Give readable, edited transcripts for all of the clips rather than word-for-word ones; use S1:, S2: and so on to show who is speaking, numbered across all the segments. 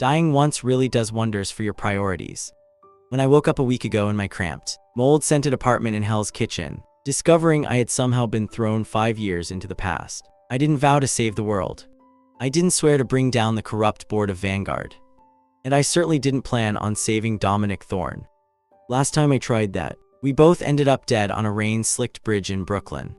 S1: Dying once really does wonders for your priorities. When I woke up a week ago in my cramped, mold-scented apartment in Hell's Kitchen, discovering I had somehow been thrown 5 years into the past, I didn't vow to save the world. I didn't swear to bring down the corrupt board of Vanguard. And I certainly didn't plan on saving Dominic Thorne. Last time I tried that, we both ended up dead on a rain-slicked bridge in Brooklyn.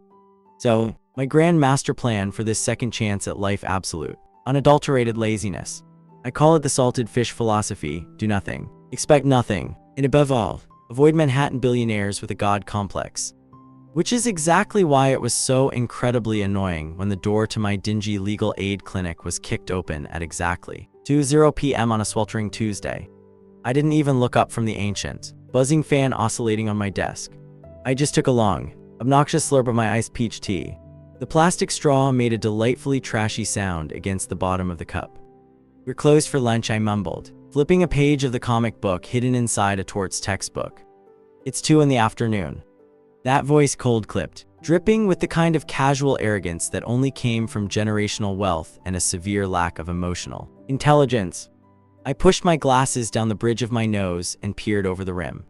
S1: So, my grand master plan for this second chance at life absolute, unadulterated laziness. I call it the salted fish philosophy: do nothing, expect nothing, and above all, avoid Manhattan billionaires with a god complex. Which is exactly why it was so incredibly annoying when the door to my dingy legal aid clinic was kicked open at exactly 2:00 p.m. on a sweltering Tuesday. I didn't even look up from the ancient, buzzing fan oscillating on my desk. I just took a long, obnoxious slurp of my iced peach tea. The plastic straw made a delightfully trashy sound against the bottom of the cup. "We're closed for lunch," I mumbled, flipping a page of the comic book hidden inside a torts textbook. "It's 2 in the afternoon." That voice cold-clipped, dripping with the kind of casual arrogance that only came from generational wealth and a severe lack of emotional intelligence. I pushed my glasses down the bridge of my nose and peered over the rim.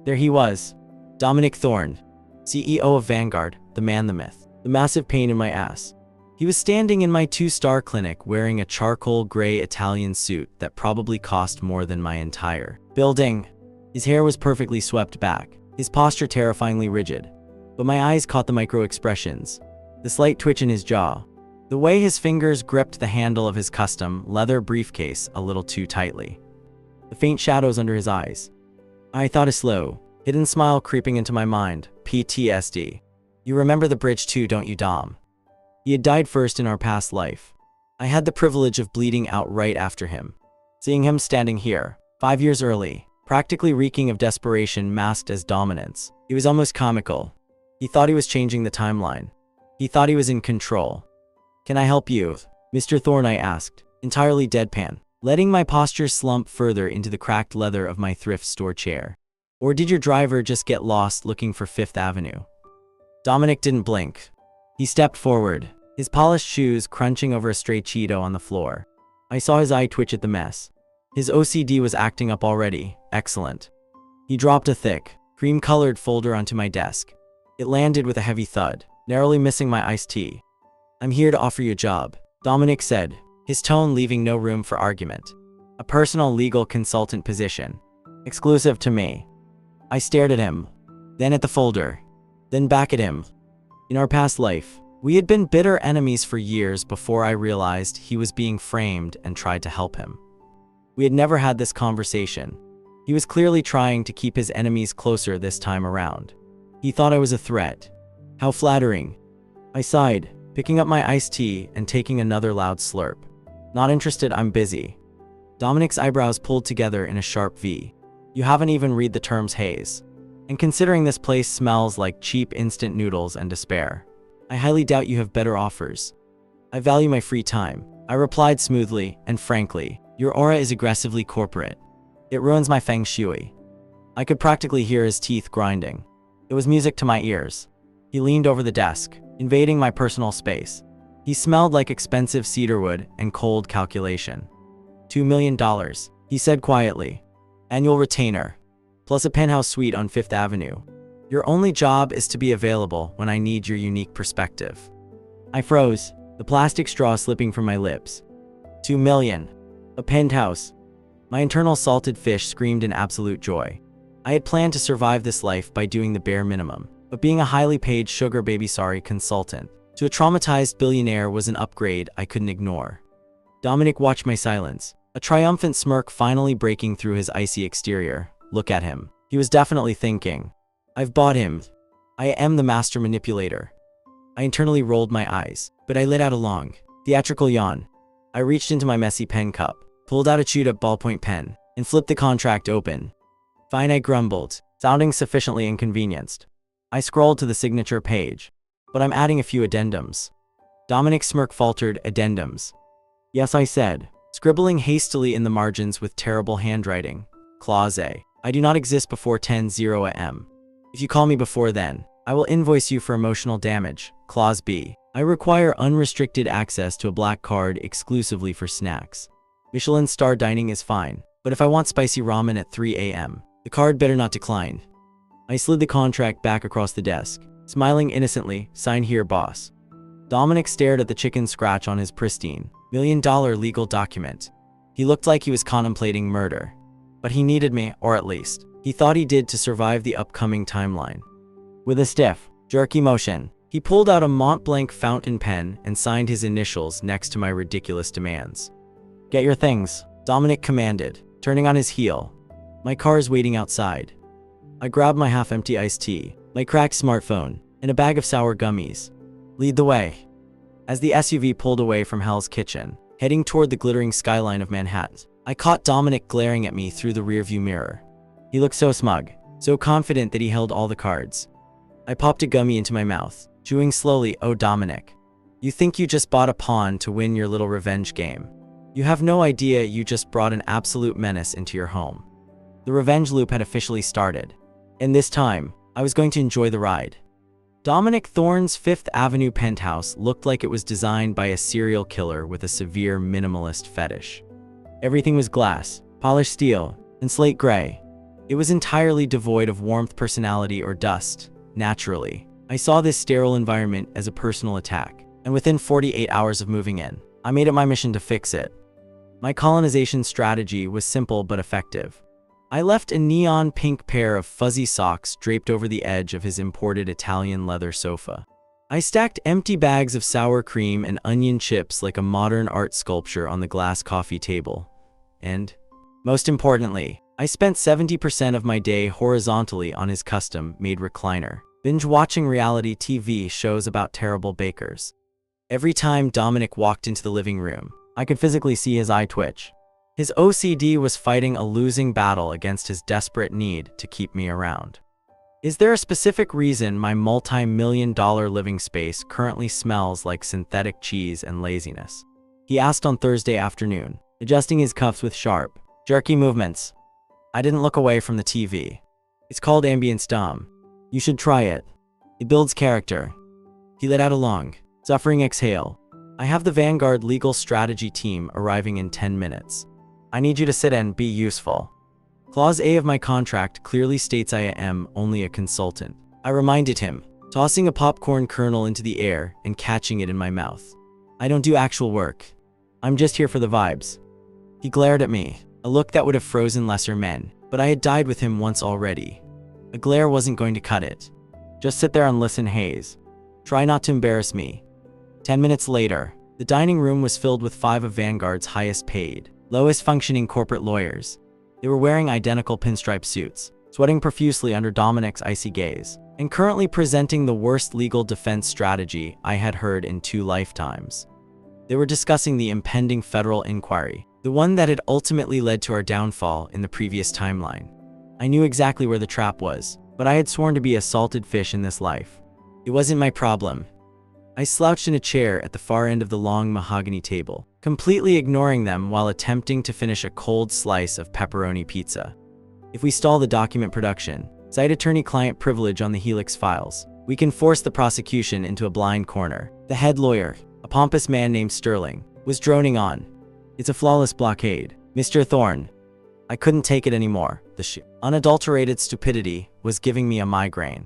S1: There he was, Dominic Thorne, CEO of Vanguard, the man, the myth, the massive pain in my ass. He was standing in my 2-star clinic wearing a charcoal gray Italian suit that probably cost more than my entire building. His hair was perfectly swept back, his posture terrifyingly rigid. But my eyes caught the micro-expressions, the slight twitch in his jaw, the way his fingers gripped the handle of his custom leather briefcase a little too tightly, the faint shadows under his eyes. I thought a slow, hidden smile creeping into my mind. PTSD. "You remember the bridge too, don't you, Dom? He had died first in our past life. I had the privilege of bleeding out right after him. Seeing him standing here, 5 years early, practically reeking of desperation masked as dominance, it was almost comical. He thought he was changing the timeline. He thought he was in control. "Can I help you, Mr. Thorne?" I asked, entirely deadpan, letting my posture slump further into the cracked leather of my thrift store chair. "Or did your driver just get lost looking for Fifth Avenue?" Dominic didn't blink. He stepped forward, his polished shoes crunching over a stray Cheeto on the floor. I saw his eye twitch at the mess. His OCD was acting up already. Excellent. He dropped a thick, cream-colored folder onto my desk. It landed with a heavy thud, narrowly missing my iced tea. "I'm here to offer you a job," Dominic said, his tone leaving no room for argument. "A personal legal consultant position. Exclusive to me." I stared at him, then at the folder, then back at him. In our past life, we had been bitter enemies for years before I realized he was being framed and tried to help him. We had never had this conversation. He was clearly trying to keep his enemies closer this time around. He thought I was a threat. How flattering. I sighed, picking up my iced tea and taking another loud slurp. "Not interested, I'm busy." Dominic's eyebrows pulled together in a sharp V. "You haven't even read the terms, Hayes. And considering this place smells like cheap instant noodles and despair, I highly doubt you have better offers." "I value my free time," I replied smoothly and frankly. "Your aura is aggressively corporate. It ruins my feng shui." I could practically hear his teeth grinding. It was music to my ears. He leaned over the desk, invading my personal space. He smelled like expensive cedarwood and cold calculation. $2 million, he said quietly. "Annual retainer, plus a penthouse suite on Fifth Avenue. Your only job is to be available when I need your unique perspective." I froze, the plastic straw slipping from my lips. $2 million. A penthouse. My internal salted fish screamed in absolute joy. I had planned to survive this life by doing the bare minimum, but being a highly paid sugar baby sorry consultant to a traumatized billionaire was an upgrade I couldn't ignore. Dominic watched my silence, a triumphant smirk finally breaking through his icy exterior. Look at him. He was definitely thinking, "I've bought him. I am the master manipulator." I internally rolled my eyes, but I let out a long, theatrical yawn. I reached into my messy pen cup, pulled out a chewed-up ballpoint pen, and flipped the contract open. "Fine," I grumbled, sounding sufficiently inconvenienced. I scrolled to the signature page. "But I'm adding a few addendums." Dominic's smirk faltered. "Addendums?" "Yes," I said, scribbling hastily in the margins with terrible handwriting. "Clause A. I do not exist before 10:00 a.m. If you call me before then, I will invoice you for emotional damage. Clause B. I require unrestricted access to a black card exclusively for snacks." Michelin star dining is fine, but if I want spicy ramen at 3 a.m., the card better not decline. I slid the contract back across the desk, smiling innocently, sign here, boss. Dominic stared at the chicken scratch on his pristine, $1 million legal document. He looked like he was contemplating murder. But he needed me, or at least, he thought he did to survive the upcoming timeline. With a stiff, jerky motion, he pulled out a Mont Blanc fountain pen and signed his initials next to my ridiculous demands. Get your things, Dominic commanded, turning on his heel. My car is waiting outside. I grabbed my half-empty iced tea, my cracked smartphone, and a bag of sour gummies. Lead the way. As the SUV pulled away from Hell's Kitchen, heading toward the glittering skyline of Manhattan, I caught Dominic glaring at me through the rearview mirror. He looked so smug, so confident that he held all the cards. I popped a gummy into my mouth, chewing slowly. Oh, Dominic. You think you just bought a pawn to win your little revenge game. You have no idea you just brought an absolute menace into your home. The revenge loop had officially started, and this time, I was going to enjoy the ride. Dominic Thorne's Fifth Avenue penthouse looked like it was designed by a serial killer with a severe minimalist fetish. Everything was glass, polished steel, and slate gray. It was entirely devoid of warmth, personality, or dust. Naturally, I saw this sterile environment as a personal attack, and within 48 hours of moving in, I made it my mission to fix it. My colonization strategy was simple but effective. I left a neon pink pair of fuzzy socks draped over the edge of his imported Italian leather sofa. I stacked empty bags of sour cream and onion chips like a modern art sculpture on the glass coffee table. And, most importantly, I spent 70% of my day horizontally on his custom-made recliner, binge-watching reality TV shows about terrible bakers. Every time Dominic walked into the living room, I could physically see his eye twitch. His OCD was fighting a losing battle against his desperate need to keep me around. Is there a specific reason my multi-million-dollar living space currently smells like synthetic cheese and laziness? He asked on Thursday afternoon, adjusting his cuffs with sharp, jerky movements. I didn't look away from the TV. It's called Ambient Dom. You should try it. It builds character. He let out a long, suffering exhale. I have the Vanguard legal strategy team arriving in 10 minutes. I need you to sit and be useful. Clause A of my contract clearly states I am only a consultant. I reminded him, tossing a popcorn kernel into the air and catching it in my mouth. I don't do actual work. I'm just here for the vibes. He glared at me, a look that would have frozen lesser men, but I had died with him once already. A glare wasn't going to cut it. Just sit there and listen, Hayes. Try not to embarrass me. 10 minutes later, the dining room was filled with 5 of Vanguard's highest paid, lowest functioning corporate lawyers. They were wearing identical pinstripe suits, sweating profusely under Dominic's icy gaze, and currently presenting the worst legal defense strategy I had heard in 2 lifetimes. They were discussing the impending federal inquiry, the one that had ultimately led to our downfall in the previous timeline. I knew exactly where the trap was, but I had sworn to be a salted fish in this life. It wasn't my problem. I slouched in a chair at the far end of the long mahogany table, completely ignoring them while attempting to finish a cold slice of pepperoni pizza. If we stall the document production, cite attorney-client privilege on the Helix files, we can force the prosecution into a blind corner. The head lawyer, a pompous man named Sterling, was droning on. It's a flawless blockade, Mr. Thorne. I couldn't take it anymore. The unadulterated stupidity was giving me a migraine.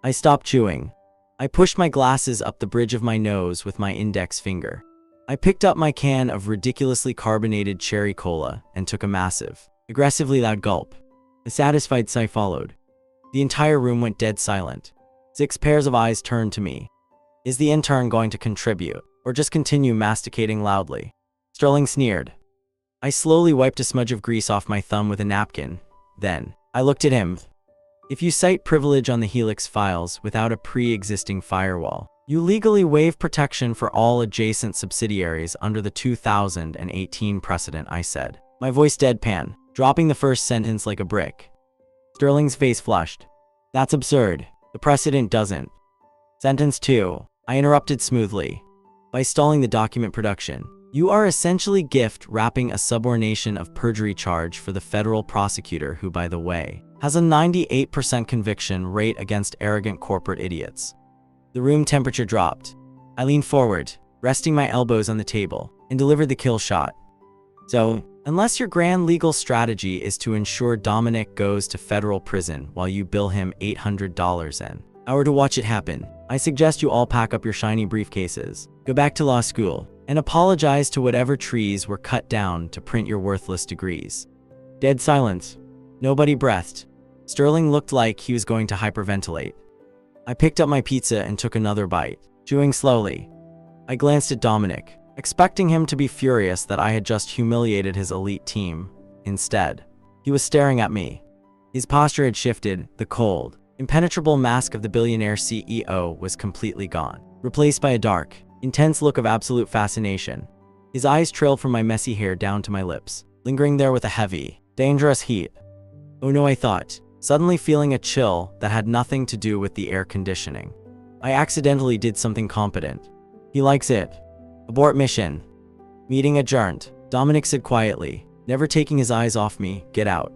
S1: I stopped chewing. I pushed my glasses up the bridge of my nose with my index finger. I picked up my can of ridiculously carbonated cherry cola and took a massive, aggressively loud gulp. A satisfied sigh followed. The entire room went dead silent. 6 pairs of eyes turned to me. Is the intern going to contribute, or just continue masticating loudly? Sterling sneered. I slowly wiped a smudge of grease off my thumb with a napkin. Then, I looked at him. If you cite privilege on the Helix files without a pre-existing firewall, you legally waive protection for all adjacent subsidiaries under the 2018 precedent, I said, my voice deadpan, dropping the first sentence like a brick. Sterling's face flushed. That's absurd. The precedent doesn't. Sentence 2, I interrupted smoothly. By stalling the document production, you are essentially gift-wrapping a subornation of perjury charge for the federal prosecutor who, by the way, has a 98% conviction rate against arrogant corporate idiots. The room temperature dropped. I leaned forward, resting my elbows on the table, and delivered the kill shot. So, unless your grand legal strategy is to ensure Dominic goes to federal prison while you bill him $800 an hour to watch it happen, I suggest you all pack up your shiny briefcases, go back to law school, and apologize to whatever trees were cut down to print your worthless degrees. Dead silence. Nobody breathed. Sterling looked like he was going to hyperventilate. I picked up my pizza and took another bite, chewing slowly. I glanced at Dominic, expecting him to be furious that I had just humiliated his elite team. Instead, he was staring at me. His posture had shifted, the cold, impenetrable mask of the Billionaire CEO was completely gone, replaced by a dark, intense look of absolute fascination. His eyes trailed from my messy hair down to my lips, lingering there with a heavy, dangerous heat. Oh no, I thought, suddenly feeling a chill that had nothing to do with the air conditioning. I accidentally did something competent. He likes it. Abort mission. Meeting adjourned, Dominic said quietly, never taking his eyes off me. Get out.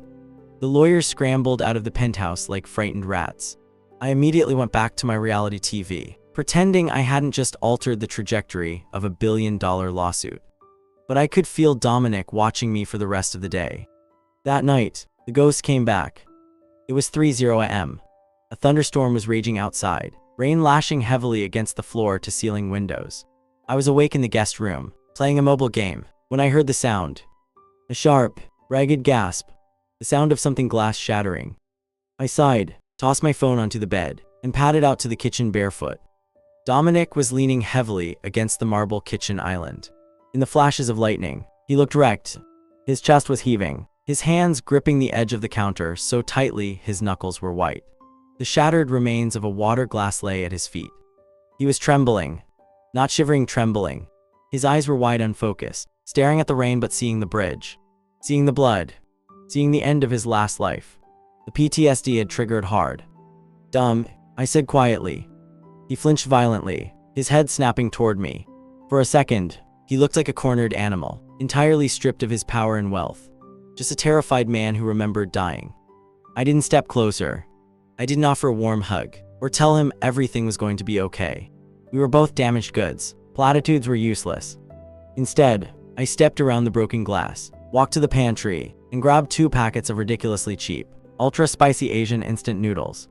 S1: The lawyers scrambled out of the penthouse like frightened rats. I immediately went back to my reality TV, pretending I hadn't just altered the trajectory of a billion-dollar lawsuit. But I could feel Dominic watching me for the rest of the day. That night, the ghost came back. It was 3:00 a.m. A thunderstorm was raging outside, rain lashing heavily against the floor-to-ceiling windows. I was awake in the guest room, playing a mobile game, when I heard the sound. A sharp, ragged gasp. The sound of something glass shattering. I sighed, tossed my phone onto the bed, and padded out to the kitchen barefoot. Dominic was leaning heavily against the marble kitchen island. In the flashes of lightning, he looked wrecked. His chest was heaving, his hands gripping the edge of the counter so tightly his knuckles were white. The shattered remains of a water glass lay at his feet. He was trembling. Not shivering, trembling. His eyes were wide, unfocused, staring at the rain but seeing the bridge. Seeing the blood. Seeing the end of his last life. The PTSD had triggered hard. Dumb, I said quietly. He flinched violently, his head snapping toward me. For a second, he looked like a cornered animal, entirely stripped of his power and wealth. Just a terrified man who remembered dying. I didn't step closer. I didn't offer a warm hug, or tell him everything was going to be okay. We were both damaged goods. Platitudes were useless. Instead, I stepped around the broken glass, walked to the pantry, and grabbed 2 packets of ridiculously cheap, ultra-spicy Asian instant noodles.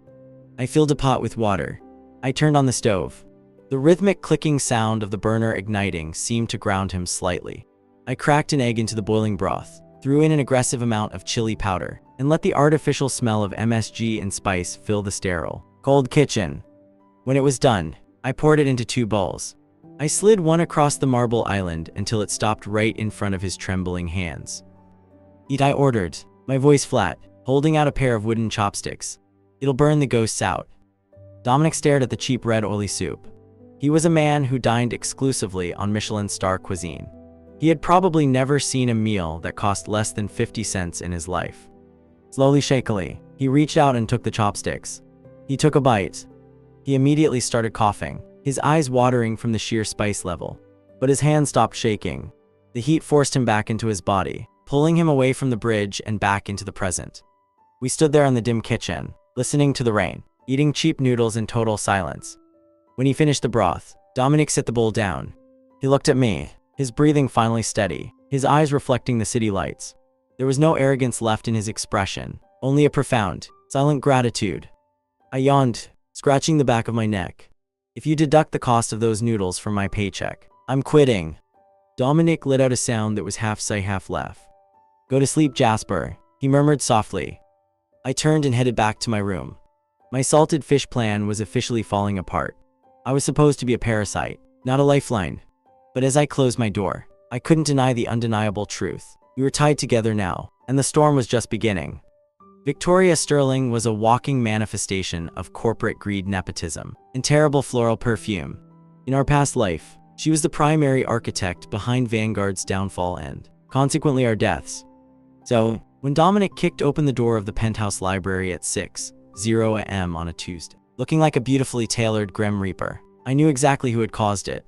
S1: I filled a pot with water. I turned on the stove. The rhythmic clicking sound of the burner igniting seemed to ground him slightly. I cracked an egg into the boiling broth, threw in an aggressive amount of chili powder, and let the artificial smell of MSG and spice fill the sterile, cold kitchen. When it was done, I poured it into 2 bowls. I slid one across the marble island until it stopped right in front of his trembling hands. Eat, I ordered, my voice flat, holding out a pair of wooden chopsticks. It'll burn the ghosts out. Dominic stared at the cheap red oily soup. He was a man who dined exclusively on Michelin star cuisine. He had probably never seen a meal that cost less than 50 cents in his life. Slowly, shakily, he reached out and took the chopsticks. He took a bite. He immediately started coughing, his eyes watering from the sheer spice level. But his hand stopped shaking. The heat forced him back into his body, pulling him away from the bridge and back into the present. We stood there in the dim kitchen, listening to the rain, eating cheap noodles in total silence. When he finished the broth, Dominic set the bowl down. He looked at me, his breathing finally steady, his eyes reflecting the city lights. There was no arrogance left in his expression, only a profound, silent gratitude. I yawned, scratching the back of my neck. If you deduct the cost of those noodles from my paycheck, I'm quitting. Dominic let out a sound that was half sigh, half laugh. Go to sleep, Jasper, he murmured softly. I turned and headed back to my room. My salted fish plan was officially falling apart. I was supposed to be a parasite, not a lifeline. But as I closed my door, I couldn't deny the undeniable truth. We were tied together now, and the storm was just beginning. Victoria Sterling was a walking manifestation of corporate greed, nepotism, and terrible floral perfume. In our past life, she was the primary architect behind Vanguard's downfall and, consequently, our deaths. So, when Dominic kicked open the door of the penthouse library at 6:00 a.m. on a Tuesday, looking like a beautifully tailored Grim Reaper, I knew exactly who had caused it.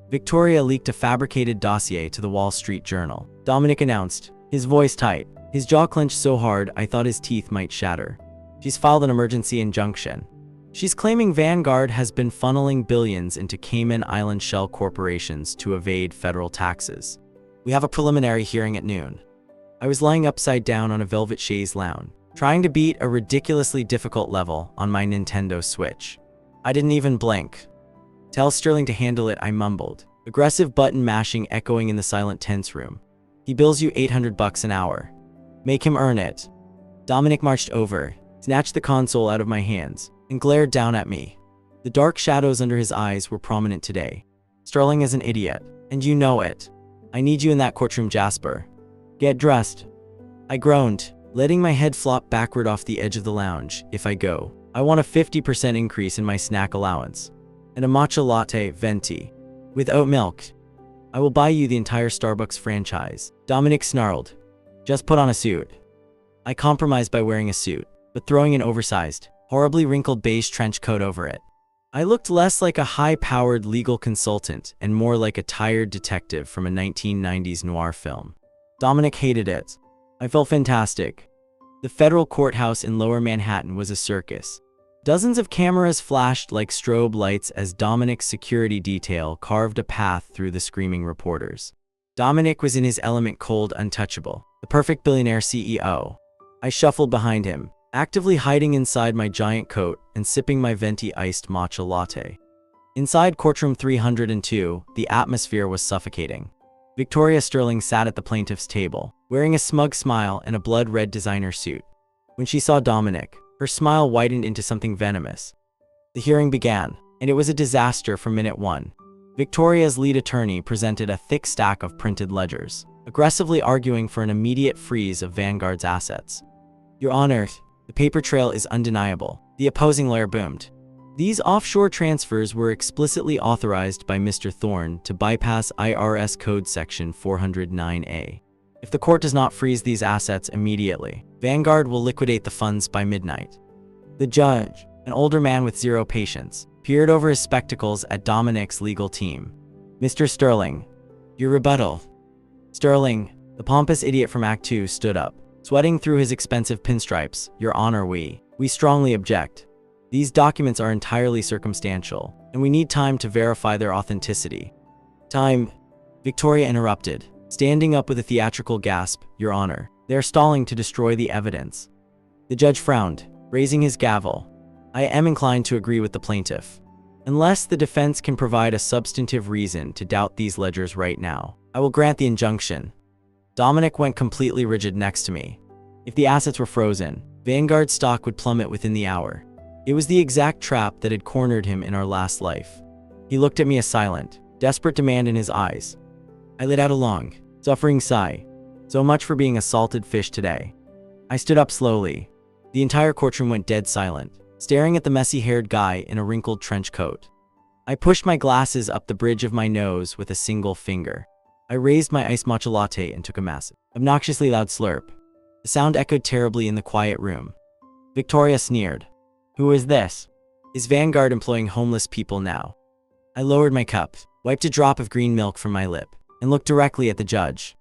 S1: Victoria leaked a fabricated dossier to the Wall Street Journal, Dominic announced, his voice tight, his jaw clenched so hard I thought his teeth might shatter. She's filed an emergency injunction. She's claiming Vanguard has been funneling billions into Cayman Island shell corporations to evade federal taxes. We have a preliminary hearing at noon. I was lying upside down on a velvet chaise lounge, trying to beat a ridiculously difficult level on my Nintendo Switch. I didn't even blink. Tell Sterling to handle it, I mumbled, aggressive button mashing echoing in the silent tense room. He bills you $800 an hour. Make him earn it. Dominic marched over, snatched the console out of my hands, and glared down at me. The dark shadows under his eyes were prominent today. Sterling is an idiot, and you know it. I need you in that courtroom, Jasper. Get dressed. I groaned, letting my head flop backward off the edge of the lounge. If I go, I want a 50% increase in my snack allowance. And a matcha latte venti. With oat milk. I will buy you the entire Starbucks franchise. Dominic snarled. Just put on a suit. I compromised by wearing a suit, but throwing an oversized, horribly wrinkled beige trench coat over it. I looked less like a high-powered legal consultant and more like a tired detective from a 1990s noir film. Dominic hated it. I felt fantastic. The federal courthouse in Lower Manhattan was a circus. Dozens of cameras flashed like strobe lights as Dominic's security detail carved a path through the screaming reporters. Dominic was in his element, cold, untouchable, the perfect billionaire CEO. I shuffled behind him, actively hiding inside my giant coat and sipping my venti iced matcha latte. Inside courtroom 302, the atmosphere was suffocating. Victoria Sterling sat at the plaintiff's table, wearing a smug smile and a blood-red designer suit. When she saw Dominic, her smile widened into something venomous. The hearing began, and it was a disaster from minute one. Victoria's lead attorney presented a thick stack of printed ledgers, aggressively arguing for an immediate freeze of Vanguard's assets. Your Honor, the paper trail is undeniable, the opposing lawyer boomed. These offshore transfers were explicitly authorized by Mr. Thorne to bypass IRS Code Section 409A. If the court does not freeze these assets immediately, Vanguard will liquidate the funds by midnight. The judge, an older man with zero patience, peered over his spectacles at Dominic's legal team. Mr. Sterling, your rebuttal. Sterling, the pompous idiot from Act 2, stood up, sweating through his expensive pinstripes. Your Honor, we strongly object. These documents are entirely circumstantial, and we need time to verify their authenticity. Time, Victoria interrupted, standing up with a theatrical gasp. Your Honor, they are stalling to destroy the evidence. The judge frowned, raising his gavel. I am inclined to agree with the plaintiff. Unless the defense can provide a substantive reason to doubt these ledgers right now, I will grant the injunction. Dominic went completely rigid next to me. If the assets were frozen, Vanguard stock would plummet within the hour. It was the exact trap that had cornered him in our last life. He looked at me, a silent, desperate demand in his eyes. I let out a long, suffering sigh. So much for being a salted fish today. I stood up slowly. The entire courtroom went dead silent, staring at the messy-haired guy in a wrinkled trench coat. I pushed my glasses up the bridge of my nose with a single finger. I raised my iced matcha latte and took a massive, obnoxiously loud slurp. The sound echoed terribly in the quiet room. Victoria sneered. Who is this? Is Vanguard employing homeless people now? I lowered my cup, wiped a drop of green milk from my lip, and looked directly at the judge.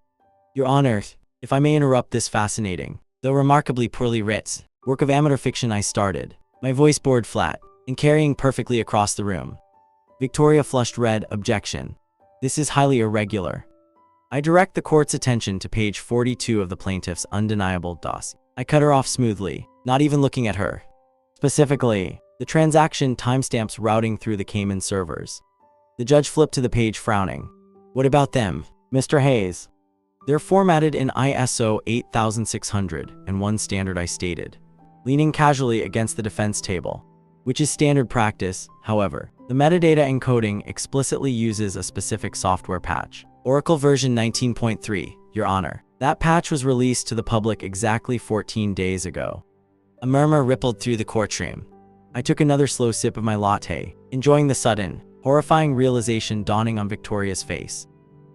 S1: Your Honor, if I may interrupt this fascinating, though remarkably poorly written, work of amateur fiction I started, my voice bored flat, and carrying perfectly across the room. Victoria flushed red. Objection. This is highly irregular. I direct the court's attention to page 42 of the plaintiff's undeniable dossier. I cut her off smoothly, not even looking at her. Specifically, the transaction timestamps routing through the Cayman servers. The judge flipped to the page, frowning. What about them, Mr. Hayes? They're formatted in ISO 8601 standard, I stated, leaning casually against the defense table. Which is standard practice, however. The metadata encoding explicitly uses a specific software patch. Oracle version 19.3, Your Honor. That patch was released to the public exactly 14 days ago. A murmur rippled through the courtroom. I took another slow sip of my latte, enjoying the sudden, horrifying realization dawning on Victoria's face.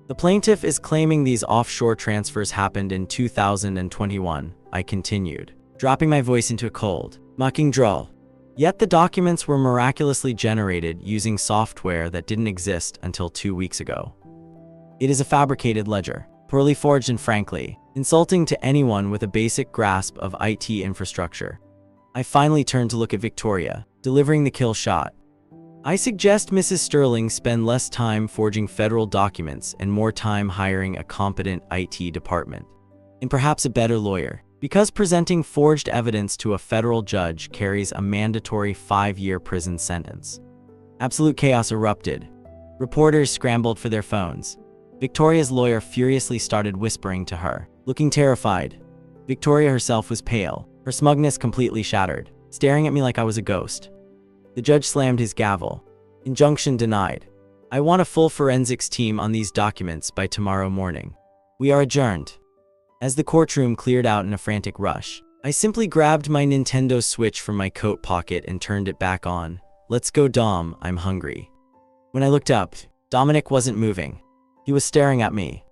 S1: The plaintiff is claiming these offshore transfers happened in 2021, I continued, dropping my voice into a cold, mocking drawl. Yet the documents were miraculously generated using software that didn't exist until 2 weeks ago. It is a fabricated ledger, poorly forged and frankly, insulting to anyone with a basic grasp of IT infrastructure. I finally turned to look at Victoria, delivering the kill shot. I suggest Mrs. Sterling spend less time forging federal documents and more time hiring a competent IT department. And perhaps a better lawyer. Because presenting forged evidence to a federal judge carries a mandatory 5-year prison sentence. Absolute chaos erupted. Reporters scrambled for their phones. Victoria's lawyer furiously started whispering to her, looking terrified. Victoria herself was pale, her smugness completely shattered, staring at me like I was a ghost. The judge slammed his gavel. Injunction denied. I want a full forensics team on these documents by tomorrow morning. We are adjourned. As the courtroom cleared out in a frantic rush, I simply grabbed my Nintendo Switch from my coat pocket and turned it back on. Let's go, Dom, I'm hungry. When I looked up, Dominic wasn't moving. He was staring at me.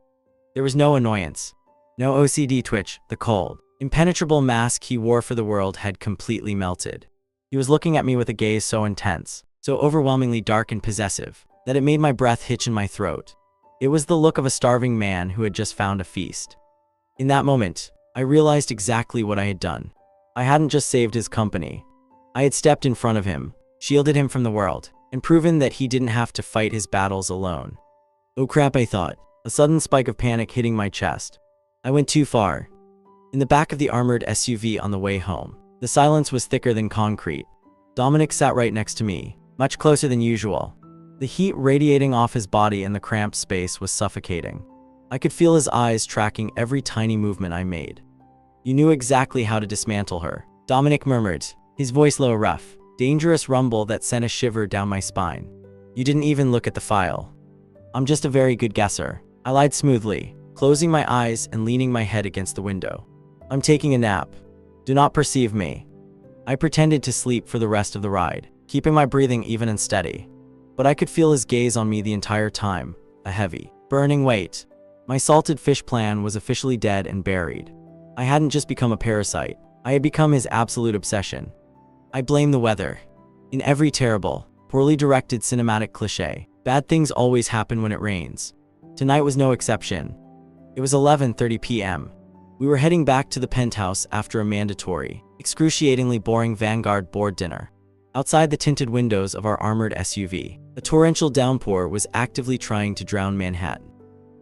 S1: There was no annoyance, no OCD twitch. The cold, impenetrable mask he wore for the world had completely melted. He was looking at me with a gaze so intense, so overwhelmingly dark and possessive, that it made my breath hitch in my throat. It was the look of a starving man who had just found a feast. In that moment, I realized exactly what I had done. I hadn't just saved his company. I had stepped in front of him, shielded him from the world, and proven that he didn't have to fight his battles alone. Oh crap, I thought, a sudden spike of panic hitting my chest. I went too far. In the back of the armored SUV on the way home, the silence was thicker than concrete. Dominic sat right next to me, much closer than usual. The heat radiating off his body in the cramped space was suffocating. I could feel his eyes tracking every tiny movement I made. You knew exactly how to dismantle her, Dominic murmured, his voice low, rough, dangerous rumble that sent a shiver down my spine. You didn't even look at the file. I'm just a very good guesser. I lied smoothly, closing my eyes and leaning my head against the window. I'm taking a nap. Do not perceive me. I pretended to sleep for the rest of the ride, keeping my breathing even and steady. But I could feel his gaze on me the entire time, a heavy, burning weight. My salted fish plan was officially dead and buried. I hadn't just become a parasite, I had become his absolute obsession. I blame the weather. In every terrible, poorly directed cinematic cliché, bad things always happen when it rains. Tonight was no exception. It was 11:30 p.m. We were heading back to the penthouse after a mandatory, excruciatingly boring Vanguard board dinner. Outside the tinted windows of our armored SUV, a torrential downpour was actively trying to drown Manhattan.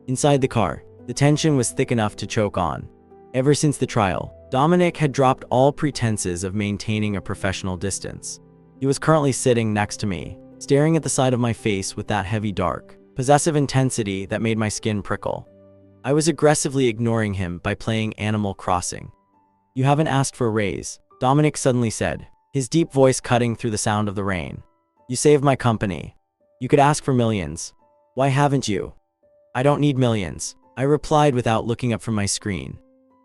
S1: Inside the car, the tension was thick enough to choke on. Ever since the trial, Dominic had dropped all pretenses of maintaining a professional distance. He was currently sitting next to me, staring at the side of my face with that heavy, dark, possessive intensity that made my skin prickle. I was aggressively ignoring him by playing Animal Crossing. You haven't asked for a raise, Dominic suddenly said, his deep voice cutting through the sound of the rain. You saved my company. You could ask for millions. Why haven't you? I don't need millions, I replied without looking up from my screen.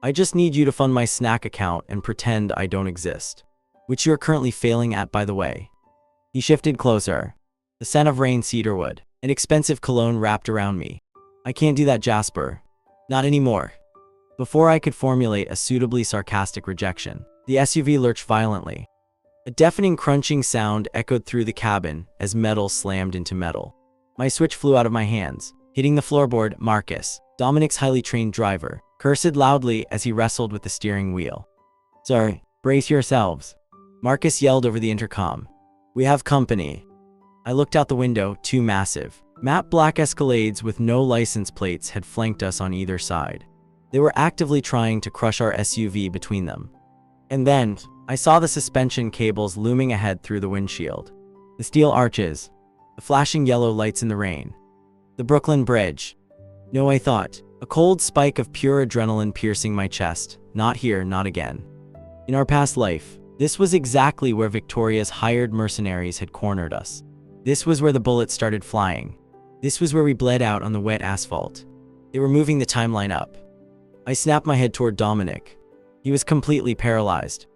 S1: I just need you to fund my snack account and pretend I don't exist. Which you are currently failing at, by the way. He shifted closer. The scent of rain cedarwood, an expensive cologne wrapped around me. I can't do that, Jasper. Not anymore. Before I could formulate a suitably sarcastic rejection, the SUV lurched violently. A deafening crunching sound echoed through the cabin as metal slammed into metal. My switch flew out of my hands, hitting the floorboard. Marcus, Dominic's highly trained driver, cursed loudly as he wrestled with the steering wheel. Sir, brace yourselves, Marcus yelled over the intercom. We have company. I looked out the window. Two massive, matte black Escalades with no license plates had flanked us on either side. They were actively trying to crush our SUV between them. And then, I saw the suspension cables looming ahead through the windshield. The steel arches, the flashing yellow lights in the rain. The Brooklyn Bridge. No, I thought, a cold spike of pure adrenaline piercing my chest. Not here, not again. In our past life, this was exactly where Victoria's hired mercenaries had cornered us. This was where the bullets started flying. This was where we bled out on the wet asphalt. They were moving the timeline up. I snapped my head toward Dominic. He was completely paralyzed.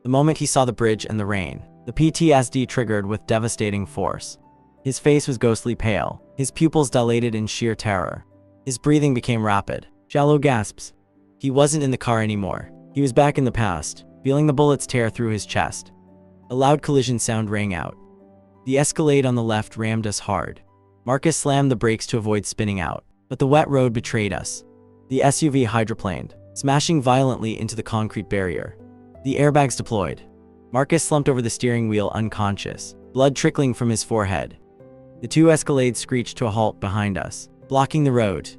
S1: The moment he saw the bridge and the rain, the PTSD triggered with devastating force. His face was ghostly pale, his pupils dilated in sheer terror. His breathing became rapid, shallow gasps. He wasn't in the car anymore. He was back in the past, feeling the bullets tear through his chest. A loud collision sound rang out. The Escalade on the left rammed us hard. Marcus slammed the brakes to avoid spinning out, but the wet road betrayed us. The SUV hydroplaned, smashing violently into the concrete barrier. The airbags deployed. Marcus slumped over the steering wheel unconscious, blood trickling from his forehead. The two Escalades screeched to a halt behind us, blocking the road.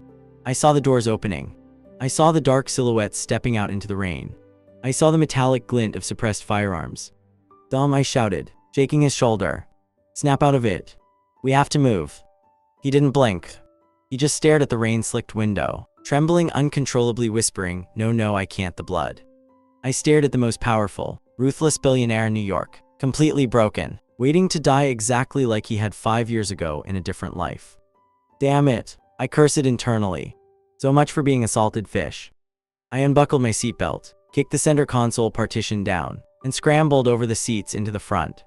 S1: I saw the doors opening. I saw the dark silhouettes stepping out into the rain. I saw the metallic glint of suppressed firearms. "Dom," I shouted, shaking his shoulder. "Snap out of it. We have to move." He didn't blink. He just stared at the rain-slicked window, trembling uncontrollably, whispering, "No, I can't, the blood." I stared at the most powerful, ruthless billionaire in New York, completely broken, waiting to die exactly like he had 5 years ago in a different life. Damn it, I cursed internally. So much for being a salted fish. I unbuckled my seatbelt, kicked the center console partition down, and scrambled over the seats into the front.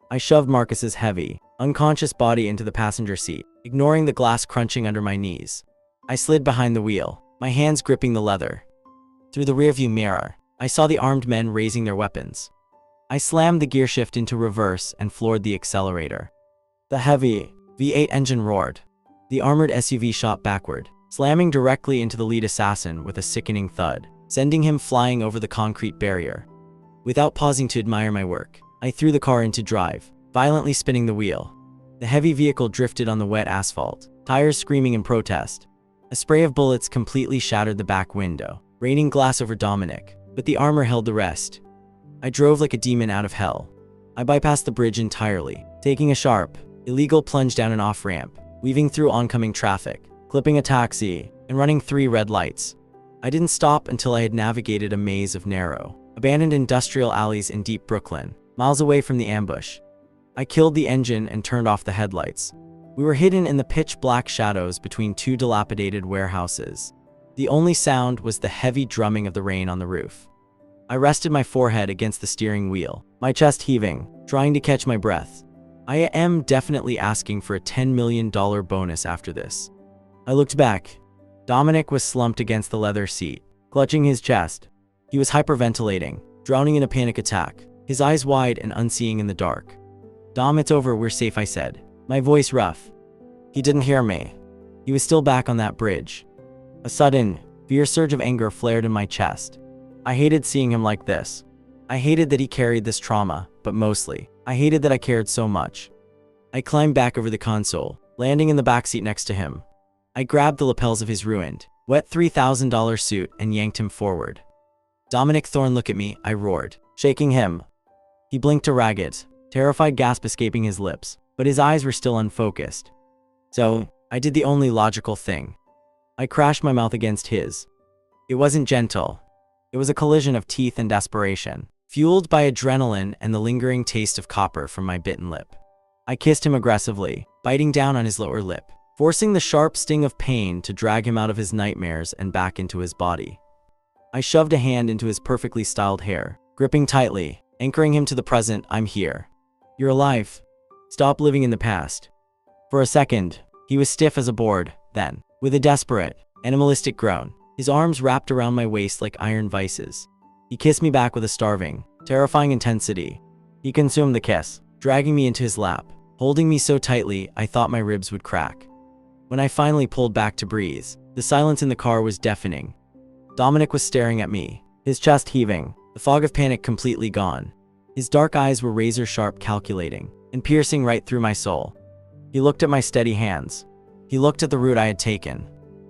S1: I shoved Marcus's heavy, unconscious body into the passenger seat, ignoring the glass crunching under my knees. I slid behind the wheel, my hands gripping the leather. Through the rearview mirror, I saw the armed men raising their weapons. I slammed the gearshift into reverse and floored the accelerator. The heavy V8 engine roared. The armored SUV shot backward, slamming directly into the lead assassin with a sickening thud, sending him flying over the concrete barrier. Without pausing to admire my work, I threw the car into drive, violently spinning the wheel. The heavy vehicle drifted on the wet asphalt, tires screaming in protest. A spray of bullets completely shattered the back window, raining glass over Dominic, but the armor held the rest. I drove like a demon out of hell. I bypassed the bridge entirely, taking a sharp, illegal plunge down an off-ramp, weaving through oncoming traffic, clipping a taxi, and running 3 red lights. I didn't stop until I had navigated a maze of narrow, abandoned industrial alleys in deep Brooklyn, miles away from the ambush. I killed the engine and turned off the headlights. We were hidden in the pitch-black shadows between 2 dilapidated warehouses. The only sound was the heavy drumming of the rain on the roof. I rested my forehead against the steering wheel, my chest heaving, trying to catch my breath. I am definitely asking for a $10 million bonus after this. I looked back. Dominic was slumped against the leather seat, clutching his chest. He was hyperventilating, drowning in a panic attack, his eyes wide and unseeing in the dark. "Dom, it's over, we're safe," I said, my voice rough. He didn't hear me. He was still back on that bridge. A sudden, fierce surge of anger flared in my chest. I hated seeing him like this. I hated that he carried this trauma, but mostly, I hated that I cared so much. I climbed back over the console, landing in the backseat next to him. I grabbed the lapels of his ruined, wet $3,000 suit and yanked him forward. "Dominic Thorne, look at me," I roared, shaking him. He blinked a ragged, terrified gasp escaping his lips, but his eyes were still unfocused. So, I did the only logical thing. I crashed my mouth against his. It wasn't gentle. It was a collision of teeth and desperation, fueled by adrenaline and the lingering taste of copper from my bitten lip. I kissed him aggressively, biting down on his lower lip, forcing the sharp sting of pain to drag him out of his nightmares and back into his body. I shoved a hand into his perfectly styled hair, gripping tightly, anchoring him to the present. "I'm here. You're alive. Stop living in the past." For a second, he was stiff as a board, then, with a desperate, animalistic groan, his arms wrapped around my waist like iron vices. He kissed me back with a starving, terrifying intensity. He consumed the kiss, dragging me into his lap, holding me so tightly I thought my ribs would crack. When I finally pulled back to breathe, the silence in the car was deafening. Dominic was staring at me, his chest heaving, the fog of panic completely gone. His dark eyes were razor-sharp, calculating, and piercing right through my soul. He looked at my steady hands. He looked at the route I had taken.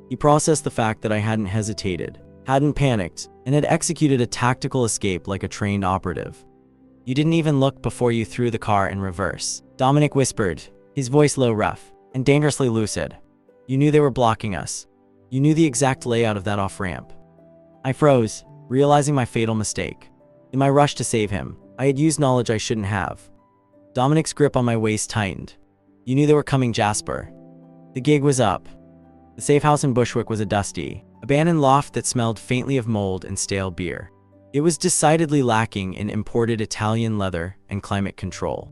S1: He processed the fact that I hadn't hesitated, hadn't panicked, and had executed a tactical escape like a trained operative. "You didn't even look before you threw the car in reverse," Dominic whispered, his voice low, rough, and dangerously lucid. "You knew they were blocking us. You knew the exact layout of that off-ramp." I froze, realizing my fatal mistake. In my rush to save him, I had used knowledge I shouldn't have. Dominic's grip on my waist tightened. "You knew they were coming, Jasper." The gig was up. The safe house in Bushwick was a dusty, abandoned loft that smelled faintly of mold and stale beer. It was decidedly lacking in imported Italian leather and climate control.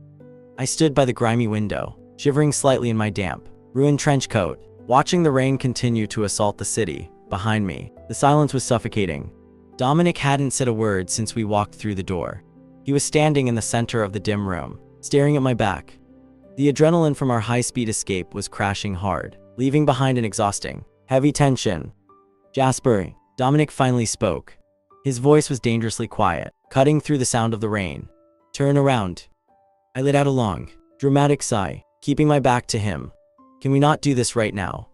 S1: I stood by the grimy window, shivering slightly in my damp, ruined trench coat, watching the rain continue to assault the city. Behind me, the silence was suffocating. Dominic hadn't said a word since we walked through the door. He was standing in the center of the dim room, staring at my back. The adrenaline from our high-speed escape was crashing hard, leaving behind an exhausting, heavy tension. "Jasper," Dominic finally spoke. His voice was dangerously quiet, cutting through the sound of the rain. "Turn around." I let out a long, Dramatic sigh, keeping my back to him. Can we not do this right now?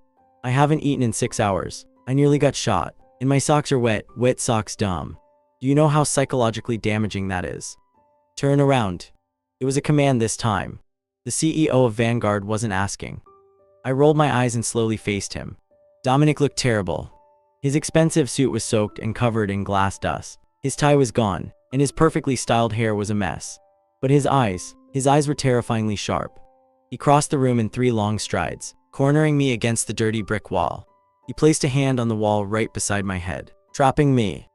S1: I haven't eaten in 6 hours. I nearly got shot. And my socks are wet. Wet socks, dumb. Do you know how psychologically damaging that is? Turn around. It was a command this time. The CEO of Vanguard wasn't asking. I rolled my eyes and slowly faced him. Dominic looked terrible. His expensive suit was soaked and covered in glass dust. His tie was gone, and his perfectly styled hair was a mess. But his eyes were terrifyingly sharp. He crossed the room in 3 long strides, cornering me against the dirty brick wall. He placed a hand on the wall right beside my head, trapping me.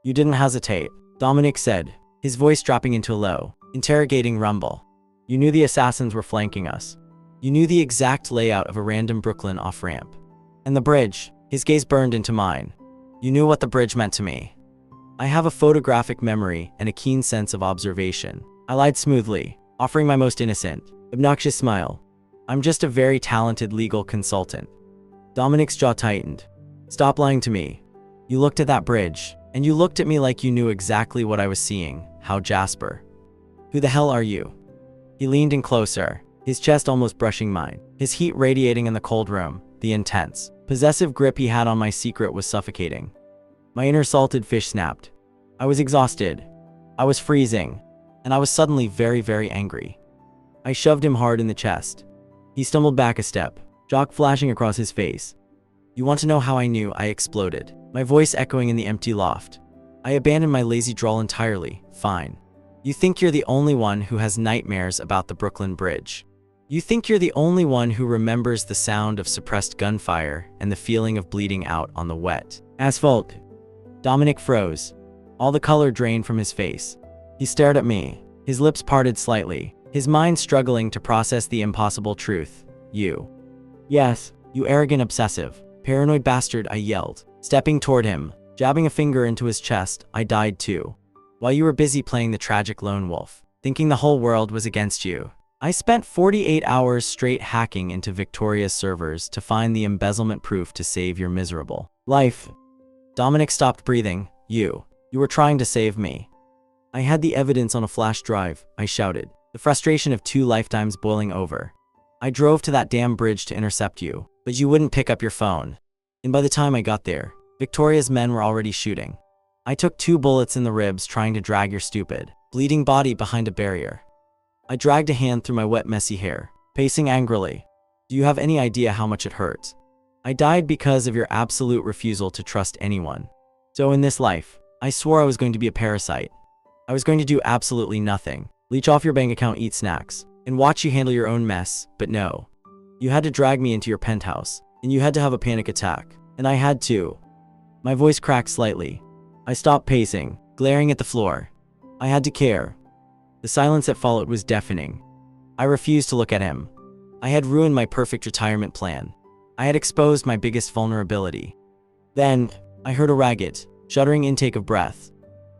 S1: You didn't hesitate, Dominic said, his voice dropping into a low, interrogating rumble. You knew the assassins were flanking us. You knew the exact layout of a random Brooklyn off-ramp. And the bridge, his gaze burned into mine. You knew what the bridge meant to me. I have a photographic memory and a keen sense of observation. I lied smoothly, offering my most innocent, obnoxious smile. I'm just a very talented legal consultant. Dominic's jaw tightened. Stop lying to me. You looked at that bridge, and you looked at me like you knew exactly what I was seeing. How, Jasper? Who the hell are you? He leaned in closer, his chest almost brushing mine, his heat radiating in the cold room. The intense, possessive grip he had on my secret was suffocating. My inner salted fish snapped. I was exhausted. I was freezing. And I was suddenly very, very angry. I shoved him hard in the chest. He stumbled back a step, shock flashing across his face. You want to know how I knew? I exploded, my voice echoing in the empty loft. I abandoned my lazy drawl entirely. Fine. You think you're the only one who has nightmares about the Brooklyn Bridge. You think you're the only one who remembers the sound of suppressed gunfire and the feeling of bleeding out on the wet asphalt. Dominic froze. All the color drained from his face. He stared at me, his lips parted slightly, his mind struggling to process the impossible truth. You. Yes, you arrogant, obsessive, paranoid bastard, I yelled, stepping toward him, jabbing a finger into his chest. I died too. While you were busy playing the tragic lone wolf, thinking the whole world was against you. I spent 48 hours straight hacking into Victoria's servers to find the embezzlement proof to save your miserable life. Dominic stopped breathing. You were trying to save me. I had the evidence on a flash drive, I shouted, the frustration of 2 lifetimes boiling over. I drove to that damn bridge to intercept you, but you wouldn't pick up your phone. And by the time I got there, Victoria's men were already shooting. I took 2 bullets in the ribs trying to drag your stupid, bleeding body behind a barrier. I dragged a hand through my wet, messy hair, pacing angrily. Do you have any idea how much it hurts? I died because of your absolute refusal to trust anyone. So in this life, I swore I was going to be a parasite. I was going to do absolutely nothing, leech off your bank account, eat snacks, and watch you handle your own mess, but no. You had to drag me into your penthouse, and you had to have a panic attack, and I had to. My voice cracked slightly. I stopped pacing, glaring at the floor. I had to care. The silence that followed was deafening. I refused to look at him. I had ruined my perfect retirement plan. I had exposed my biggest vulnerability. Then, I heard a ragged, shuddering intake of breath.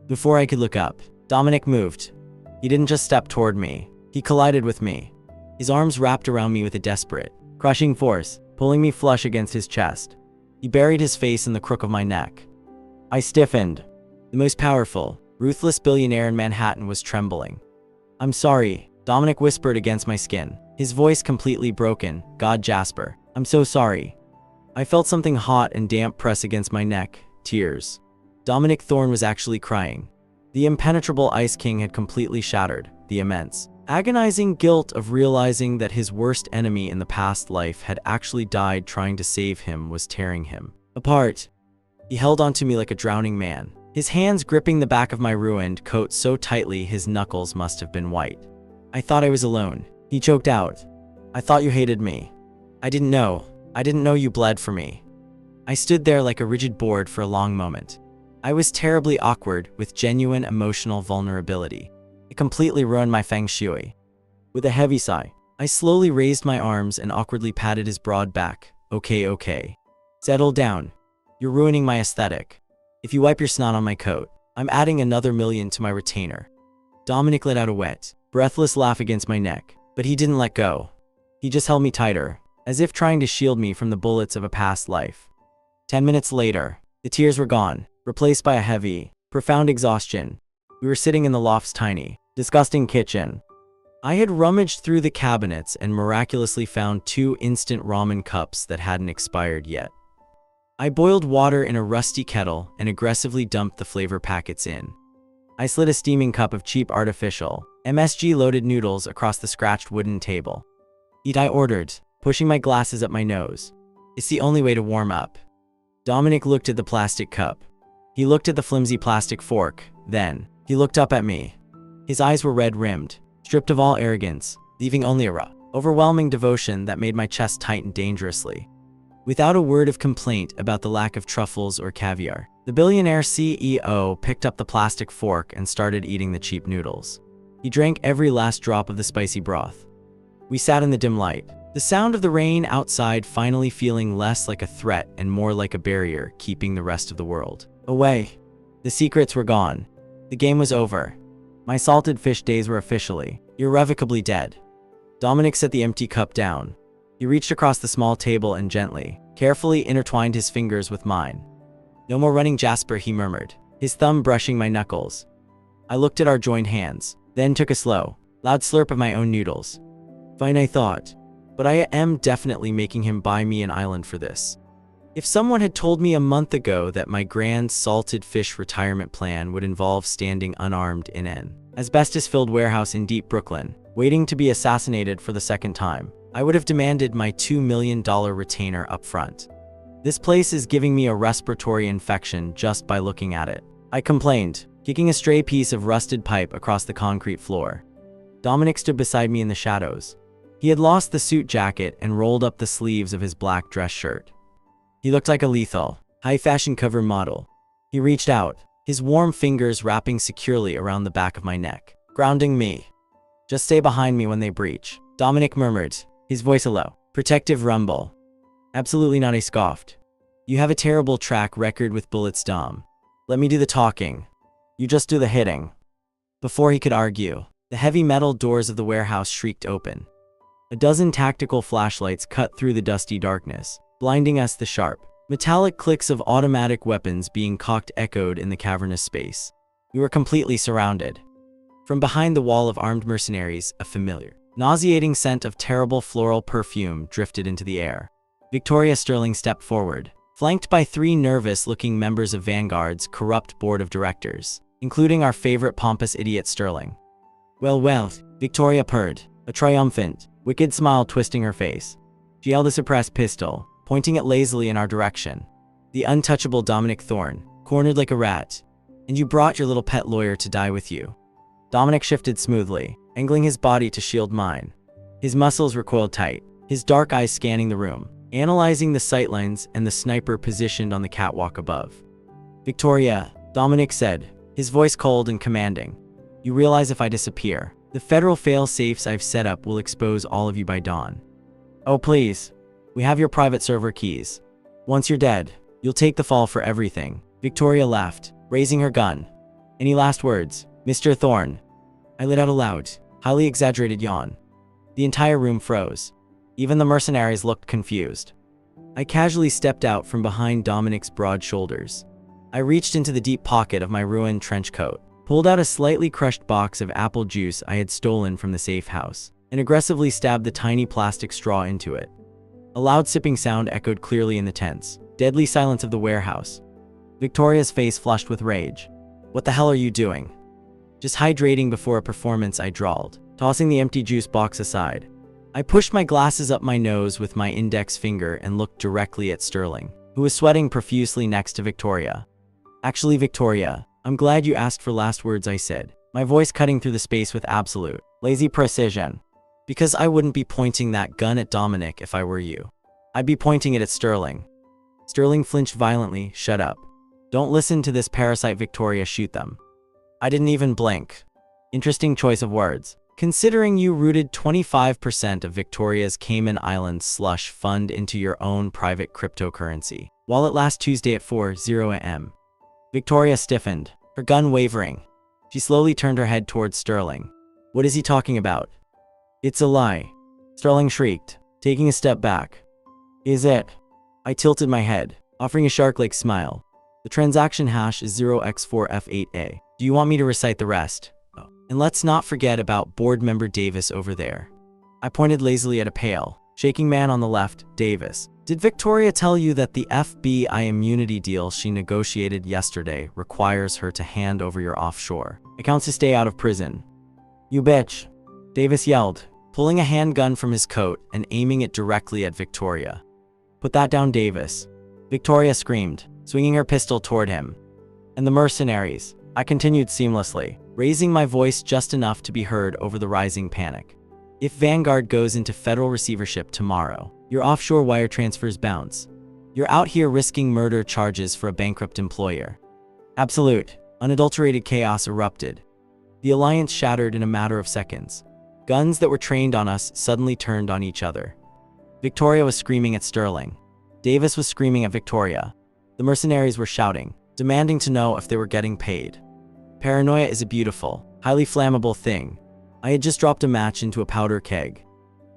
S1: Before I could look up, Dominic moved. He didn't just step toward me. He collided with me. His arms wrapped around me with a desperate, crushing force, pulling me flush against his chest. He buried his face in the crook of my neck. I stiffened. The most powerful, ruthless billionaire in Manhattan was trembling. I'm sorry, Dominic whispered against my skin, his voice completely broken. God, Jasper, I'm so sorry. I felt something hot and damp press against my neck. Tears. Dominic Thorne was actually crying. The impenetrable Ice King had completely shattered. The immense, agonizing guilt of realizing that his worst enemy in the past life had actually died trying to save him was tearing him apart. He held onto me like a drowning man, his hands gripping the back of my ruined coat so tightly his knuckles must have been white. I thought I was alone, he choked out. I thought you hated me. I didn't know you bled for me. I stood there like a rigid board for a long moment. I was terribly awkward with genuine emotional vulnerability. It completely ruined my feng shui. With a heavy sigh, I slowly raised my arms and awkwardly patted his broad back. Okay. Settle down. You're ruining my aesthetic. If you wipe your snot on my coat, I'm adding another million to my retainer. Dominic let out a wet, breathless laugh against my neck, but he didn't let go. He just held me tighter, as if trying to shield me from the bullets of a past life. 10 minutes later, the tears were gone, replaced by a heavy, profound exhaustion. We were sitting in the loft's tiny, disgusting kitchen. I had rummaged through the cabinets and miraculously found 2 instant ramen cups that hadn't expired yet. I boiled water in a rusty kettle and aggressively dumped the flavor packets in. I slid a steaming cup of cheap artificial, MSG-loaded noodles across the scratched wooden table. "Eat," I ordered, pushing my glasses up my nose. "It's the only way to warm up." Dominic looked at the plastic cup. He looked at the flimsy plastic fork. Then, he looked up at me. His eyes were red-rimmed, stripped of all arrogance, leaving only a raw, overwhelming devotion that made my chest tighten dangerously. Without a word of complaint about the lack of truffles or caviar, the Billionaire CEO picked up the plastic fork and started eating the cheap noodles. He drank every last drop of the spicy broth. We sat in the dim light, the sound of the rain outside finally feeling less like a threat and more like a barrier keeping the rest of the world away. The secrets were gone. The game was over. My salted fish days were officially, irrevocably dead. Dominic set the empty cup down. He reached across the small table and gently, carefully intertwined his fingers with mine. "No more running, Jasper," he murmured, his thumb brushing my knuckles. I looked at our joined hands, then took a slow, loud slurp of my own noodles. Fine, I thought, but I am definitely making him buy me an island for this. If someone had told me a month ago that my grand salted fish retirement plan would involve standing unarmed in an asbestos-filled warehouse in deep Brooklyn, waiting to be assassinated for the second time, I would have demanded my $2 million retainer up front. "This place is giving me a respiratory infection just by looking at it," I complained, kicking a stray piece of rusted pipe across the concrete floor. Dominic stood beside me in the shadows. He had lost the suit jacket and rolled up the sleeves of his black dress shirt. He looked like a lethal, high-fashion cover model. He reached out, his warm fingers wrapping securely around the back of my neck, grounding me. "Just stay behind me when they breach," Dominic murmured, his voice a low, protective rumble. "Absolutely not," I scoffed. "You have a terrible track record with bullets, Dom. Let me do the talking. You just do the hitting." Before he could argue, the heavy metal doors of the warehouse shrieked open. A dozen tactical flashlights cut through the dusty darkness, blinding us. The sharp, metallic clicks of automatic weapons being cocked echoed in the cavernous space. We were completely surrounded. From behind the wall of armed mercenaries, a familiar, nauseating scent of terrible floral perfume drifted into the air. Victoria Sterling stepped forward, flanked by 3 nervous-looking members of Vanguard's corrupt board of directors, including our favorite pompous idiot Sterling. Well, Victoria purred, a triumphant, wicked smile twisting her face. She held a suppressed pistol, pointing it lazily in our direction. "The untouchable Dominic Thorne, cornered like a rat. And you brought your little pet lawyer to die with you." Dominic shifted smoothly, angling his body to shield mine. His muscles recoiled tight, his dark eyes scanning the room, analyzing the sightlines and the sniper positioned on the catwalk above. "Victoria," Dominic said, his voice cold and commanding. "You realize if I disappear, the federal fail-safes I've set up will expose all of you by dawn." "Oh please. We have your private server keys. Once you're dead, you'll take the fall for everything." Victoria laughed, raising her gun. "Any last words, Mr. Thorne?" I let out a loud, highly exaggerated yawn. The entire room froze. Even the mercenaries looked confused. I casually stepped out from behind Dominic's broad shoulders. I reached into the deep pocket of my ruined trench coat, pulled out a slightly crushed box of apple juice I had stolen from the safe house, and aggressively stabbed the tiny plastic straw into it. A loud sipping sound echoed clearly in the tense, deadly silence of the warehouse. Victoria's face flushed with rage. "What the hell are you doing?" "Just hydrating before a performance," I drawled, tossing the empty juice box aside. I pushed my glasses up my nose with my index finger and looked directly at Sterling, who was sweating profusely next to Victoria. "Actually, Victoria, I'm glad you asked for last words," I said, my voice cutting through the space with absolute, lazy precision. "Because I wouldn't be pointing that gun at Dominic if I were you. I'd be pointing it at Sterling." Sterling flinched violently. "Shut up. Don't listen to this parasite, Victoria, shoot them." I didn't even blink. Interesting choice of words, considering you rooted 25% of Victoria's Cayman Islands slush fund into your own private cryptocurrency, wallet last Tuesday at 4:00 a.m. Victoria stiffened, her gun wavering. She slowly turned her head towards Sterling. "What is he talking about?" "It's a lie," Sterling shrieked, taking a step back. "Is it?" I tilted my head, offering a shark-like smile. "The transaction hash is 0x4F8A. Do you want me to recite the rest?" And let's not forget about board member Davis over there. I pointed lazily at a pale, shaking man on the left. Davis, did Victoria tell you that the FBI immunity deal she negotiated yesterday requires her to hand over your offshore accounts to stay out of prison? You bitch, Davis yelled, pulling a handgun from his coat and aiming it directly at Victoria. Put that down, Davis, Victoria screamed, swinging her pistol toward him. And the mercenaries, I continued seamlessly, raising my voice just enough to be heard over the rising panic. If Vanguard goes into federal receivership tomorrow, your offshore wire transfers bounce. You're out here risking murder charges for a bankrupt employer. Absolute, unadulterated chaos erupted. The alliance shattered in a matter of seconds. Guns that were trained on us suddenly turned on each other. Victoria was screaming at Sterling. Davis was screaming at Victoria. The mercenaries were shouting, demanding to know if they were getting paid. Paranoia is a beautiful, highly flammable thing. I had just dropped a match into a powder keg.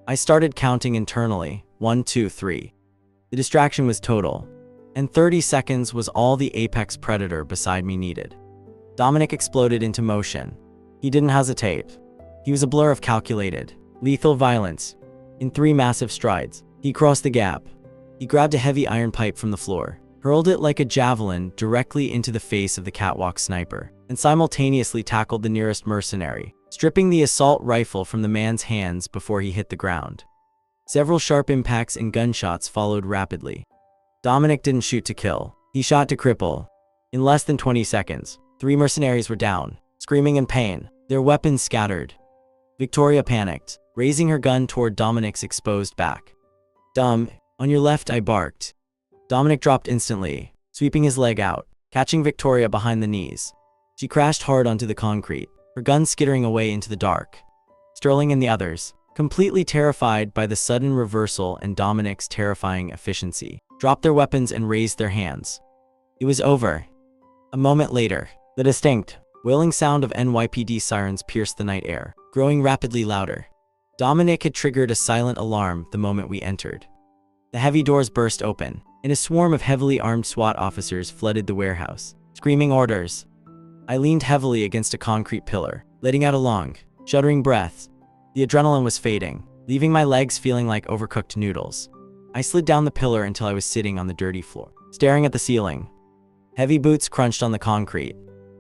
S1: I started counting internally, 1, 2, 3. The distraction was total, and 30 seconds was all the apex predator beside me needed. Dominic exploded into motion. He didn't hesitate. He was a blur of calculated, lethal violence. In 3 massive strides, he crossed the gap. He grabbed a heavy iron pipe from the floor, hurled it like a javelin directly into the face of the catwalk sniper, and simultaneously tackled the nearest mercenary, stripping the assault rifle from the man's hands before he hit the ground. Several sharp impacts and gunshots followed rapidly. Dominic didn't shoot to kill. He shot to cripple. In less than 20 seconds, 3 mercenaries were down, screaming in pain, their weapons scattered. Victoria panicked, raising her gun toward Dominic's exposed back. "Dom, on your left," I barked. Dominic dropped instantly, sweeping his leg out, catching Victoria behind the knees. She crashed hard onto the concrete, her gun skittering away into the dark. Sterling and the others, completely terrified by the sudden reversal and Dominic's terrifying efficiency, dropped their weapons and raised their hands. It was over. A moment later, the distinct, wailing sound of NYPD sirens pierced the night air, growing rapidly louder. Dominic had triggered a silent alarm the moment we entered. The heavy doors burst open, and a swarm of heavily armed SWAT officers flooded the warehouse, screaming orders. I leaned heavily against a concrete pillar, letting out a long, shuddering breath. The adrenaline was fading, leaving my legs feeling like overcooked noodles. I slid down the pillar until I was sitting on the dirty floor, staring at the ceiling. Heavy boots crunched on the concrete.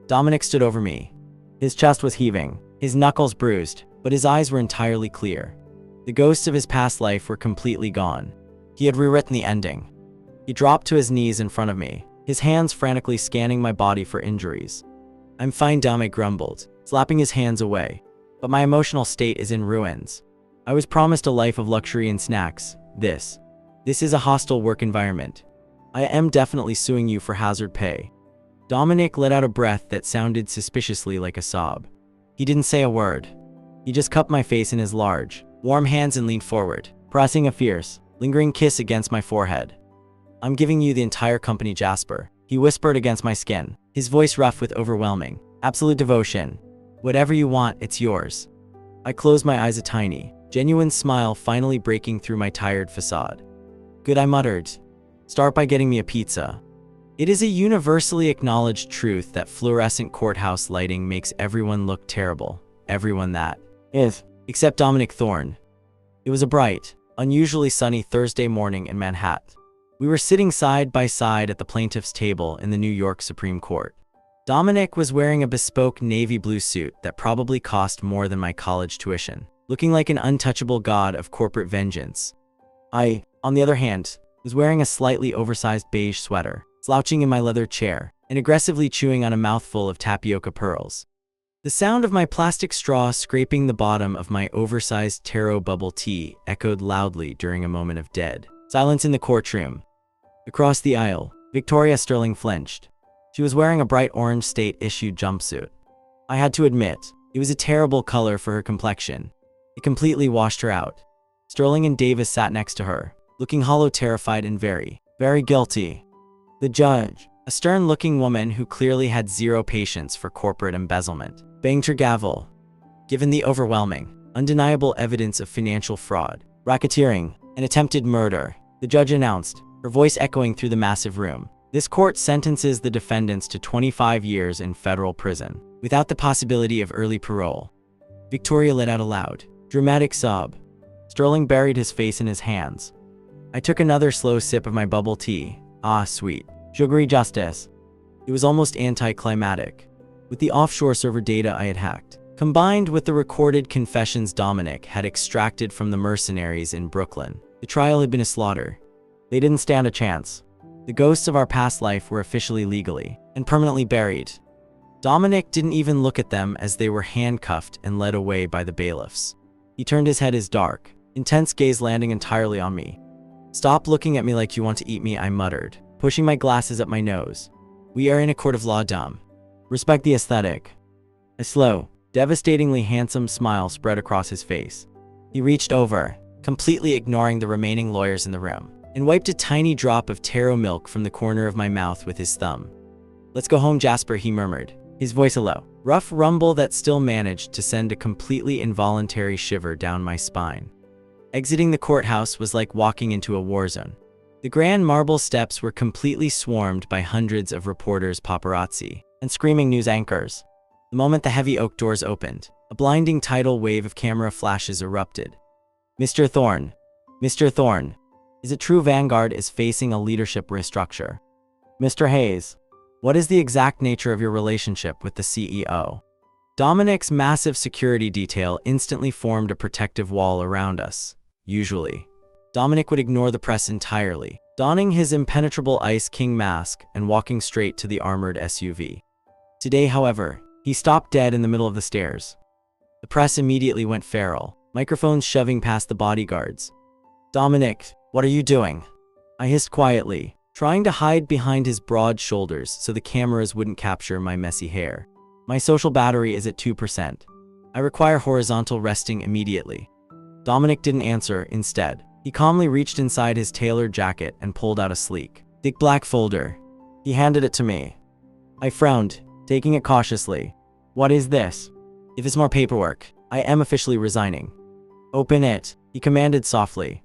S1: Dominic stood over me. His chest was heaving, his knuckles bruised, but his eyes were entirely clear. The ghosts of his past life were completely gone. He had rewritten the ending. He dropped to his knees in front of me, his hands frantically scanning my body for injuries. "I'm fine," Dominic grumbled, slapping his hands away. "But my emotional state is in ruins. I was promised a life of luxury and snacks. This is a hostile work environment. I am definitely suing you for hazard pay." Dominic let out a breath that sounded suspiciously like a sob. He didn't say a word. He just cupped my face in his large, warm hands and leaned forward, pressing a fierce, lingering kiss against my forehead. "I'm giving you the entire company, Jasper," he whispered against my skin, his voice rough with overwhelming, absolute devotion. "Whatever you want, it's yours." I closed my eyes, a tiny, genuine smile finally breaking through my tired facade. "Good," I muttered. "Start by getting me a pizza." It is a universally acknowledged truth that fluorescent courthouse lighting makes everyone look terrible. Everyone that is, except Dominic Thorne. It was a bright, unusually sunny Thursday morning in Manhattan. We were sitting side by side at the plaintiff's table in the New York Supreme Court. Dominic was wearing a bespoke navy blue suit that probably cost more than my college tuition, looking like an untouchable god of corporate vengeance. I, on the other hand, was wearing a slightly oversized beige sweater, slouching in my leather chair, and aggressively chewing on a mouthful of tapioca pearls. The sound of my plastic straw scraping the bottom of my oversized taro bubble tea echoed loudly during a moment of dead silence in the courtroom. Across the aisle, Victoria Sterling flinched. She was wearing a bright orange state-issued jumpsuit. I had to admit, it was a terrible color for her complexion. It completely washed her out. Sterling and Davis sat next to her, looking hollow, terrified, and very, very guilty. The judge, a stern-looking woman who clearly had zero patience for corporate embezzlement, banged her gavel. Given the overwhelming, undeniable evidence of financial fraud, racketeering, and attempted murder, the judge announced, her voice echoing through the massive room, This court sentences the defendants to 25 years in federal prison, without the possibility of early parole. Victoria let out a loud, dramatic sob. Sterling buried his face in his hands. I took another slow sip of my bubble tea. Ah, sweet, sugary justice. It was almost anticlimactic. With the offshore server data I had hacked, combined with the recorded confessions Dominic had extracted from the mercenaries in Brooklyn, the trial had been a slaughter. They didn't stand a chance. The ghosts of our past life were officially legally and permanently buried. Dominic didn't even look at them as they were handcuffed and led away by the bailiffs. He turned his head, his dark, intense gaze landing entirely on me. "Stop looking at me like you want to eat me," I muttered, pushing my glasses up my nose. "We are in a court of law, Dom. Respect the aesthetic." A slow, devastatingly handsome smile spread across his face. He reached over, completely ignoring the remaining lawyers in the room, and wiped a tiny drop of taro milk from the corner of my mouth with his thumb. "Let's go home, Jasper," he murmured, his voice a low, rough rumble that still managed to send a completely involuntary shiver down my spine. Exiting the courthouse was like walking into a war zone. The grand marble steps were completely swarmed by hundreds of reporters, paparazzi, and screaming news anchors. The moment the heavy oak doors opened, a blinding tidal wave of camera flashes erupted. Mr. Thorne, is it true Vanguard is facing a leadership restructure? Mr. Hayes, what is the exact nature of your relationship with the CEO? Dominic's massive security detail instantly formed a protective wall around us. Usually, Dominic would ignore the press entirely, donning his impenetrable Ice King mask and walking straight to the armored SUV. Today, however, he stopped dead in the middle of the stairs. The press immediately went feral, microphones shoving past the bodyguards. "Dominic, what are you doing?" I hissed quietly, trying to hide behind his broad shoulders so the cameras wouldn't capture my messy hair. "My social battery is at 2%. I require horizontal resting immediately." Dominic didn't answer. Instead, he calmly reached inside his tailored jacket and pulled out a sleek, thick black folder. He handed it to me. I frowned, taking it cautiously. "What is this?" "If it's more paperwork, I am officially resigning." "Open it," he commanded softly.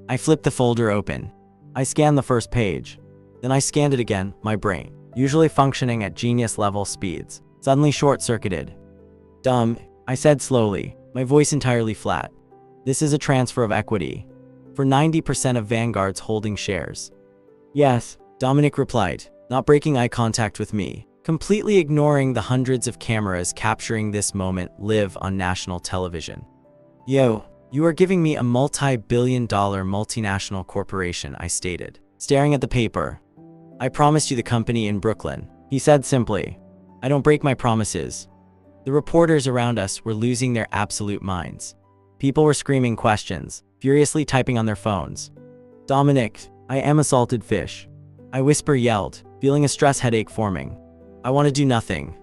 S1: I flipped the folder open. I scanned the first page. Then I scanned it again, my brain, usually functioning at genius-level speeds, suddenly short-circuited. "Dumb," I said slowly, my voice entirely flat. "This is a transfer of equity for 90% of Vanguard's holding shares." "Yes," Dominic replied, not breaking eye contact with me, completely ignoring the hundreds of cameras capturing this moment live on national television. "Yo, you are giving me a multi-billion-dollar multinational corporation," I stated, staring at the paper. "I promised you the company in Brooklyn," he said simply. "I don't break my promises." The reporters around us were losing their absolute minds. People were screaming questions, furiously typing on their phones. "Dominic, I am a salted fish," I yelled, feeling a stress headache forming. "I want to do nothing.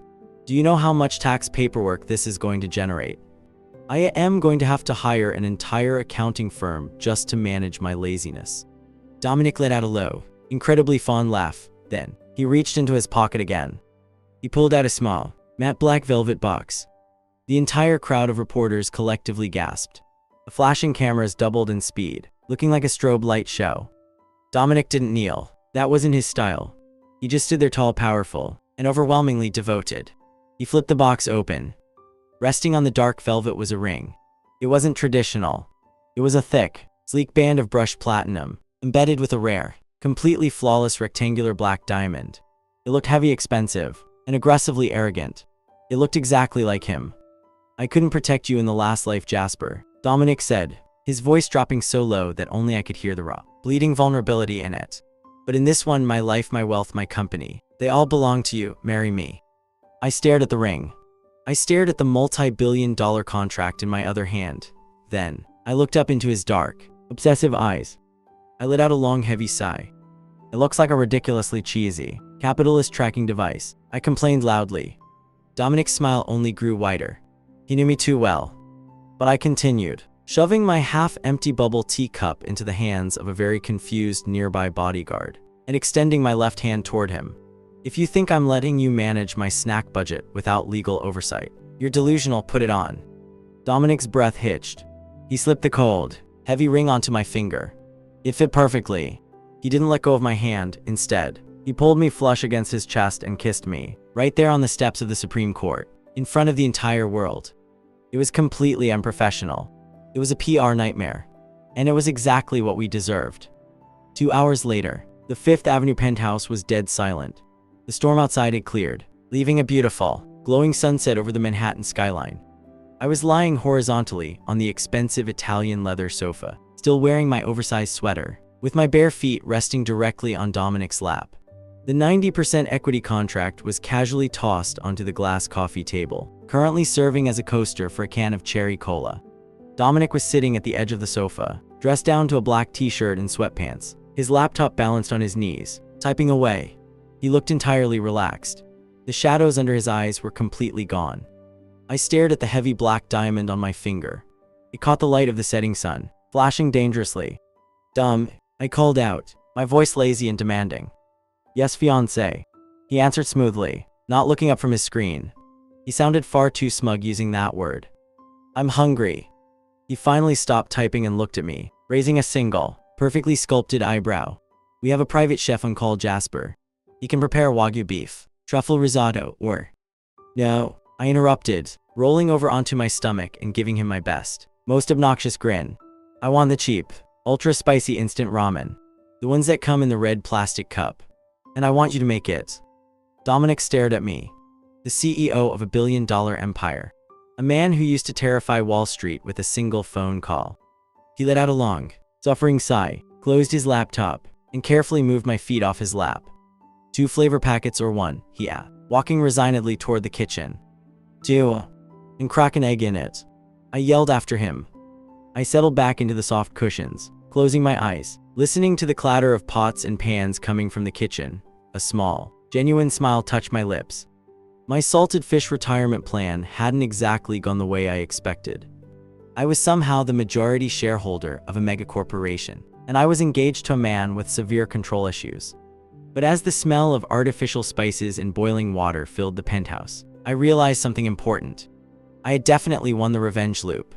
S1: Do you know how much tax paperwork this is going to generate? I am going to have to hire an entire accounting firm just to manage my laziness." Dominic let out a low, incredibly fond laugh. Then, he reached into his pocket again. He pulled out a small, matte black velvet box. The entire crowd of reporters collectively gasped. The flashing cameras doubled in speed, looking like a strobe light show. Dominic didn't kneel. That wasn't his style. He just stood there tall, powerful, and overwhelmingly devoted. He flipped the box open. Resting on the dark velvet was a ring. It wasn't traditional. It was a thick, sleek band of brushed platinum, embedded with a rare, completely flawless rectangular black diamond. It looked heavy, expensive, and aggressively arrogant. It looked exactly like him. "I couldn't protect you in the last life, Jasper," Dominic said, his voice dropping so low that only I could hear the raw, bleeding vulnerability in it. "But in this one, my life, my wealth, my company, they all belong to you. Marry me." I stared at the ring. I stared at the multi-billion-dollar contract in my other hand. Then, I looked up into his dark, obsessive eyes. I let out a long, heavy sigh. "It looks like a ridiculously cheesy, capitalist tracking device," I complained loudly. Dominic's smile only grew wider. He knew me too well. But I continued, shoving my half-empty bubble tea cup into the hands of a very confused nearby bodyguard, and extending my left hand toward him. "If you think I'm letting you manage my snack budget without legal oversight, you're delusional. Put it on." Dominic's breath hitched. He slipped the cold, heavy ring onto my finger. It fit perfectly. He didn't let go of my hand. Instead, He pulled me flush against his chest and kissed me, right there on the steps of the Supreme Court, in front of the entire world. It was completely unprofessional. It was a PR nightmare. And it was exactly what we deserved. 2 hours later, the Fifth Avenue penthouse was dead silent. The storm outside had cleared, leaving a beautiful, glowing sunset over the Manhattan skyline. I was lying horizontally on the expensive Italian leather sofa, still wearing my oversized sweater, with my bare feet resting directly on Dominic's lap. The 90% equity contract was casually tossed onto the glass coffee table, currently serving as a coaster for a can of cherry cola. Dominic was sitting at the edge of the sofa, dressed down to a black t-shirt and sweatpants, his laptop balanced on his knees, typing away. He looked entirely relaxed. The shadows under his eyes were completely gone. I stared at the heavy black diamond on my finger. It caught the light of the setting sun, flashing dangerously. "Dumb," I called out, my voice lazy and demanding. "Yes, fiancé," he answered smoothly, not looking up from his screen. He sounded far too smug using that word. "I'm hungry." He finally stopped typing and looked at me, raising a single, perfectly sculpted eyebrow. "We have a private chef on call, Jasper. He can prepare Wagyu beef, truffle risotto, or..." "No," I interrupted, rolling over onto my stomach and giving him my best, most obnoxious grin. "I want the cheap, ultra-spicy instant ramen. The ones that come in the red plastic cup. And I want you to make it." Dominic stared at me. The CEO of a billion-dollar empire. A man who used to terrify Wall Street with a single phone call. He let out a long, suffering sigh, closed his laptop, and carefully moved my feet off his lap. "2 flavor packets or 1, he asked, walking resignedly toward the kitchen. "2, and crack an egg in it," I yelled after him. I settled back into the soft cushions, closing my eyes, listening to the clatter of pots and pans coming from the kitchen. A small, genuine smile touched my lips. My salted fish retirement plan hadn't exactly gone the way I expected. I was somehow the majority shareholder of a megacorporation, and I was engaged to a man with severe control issues. But as the smell of artificial spices and boiling water filled the penthouse, I realized something important. I had definitely won the revenge loop.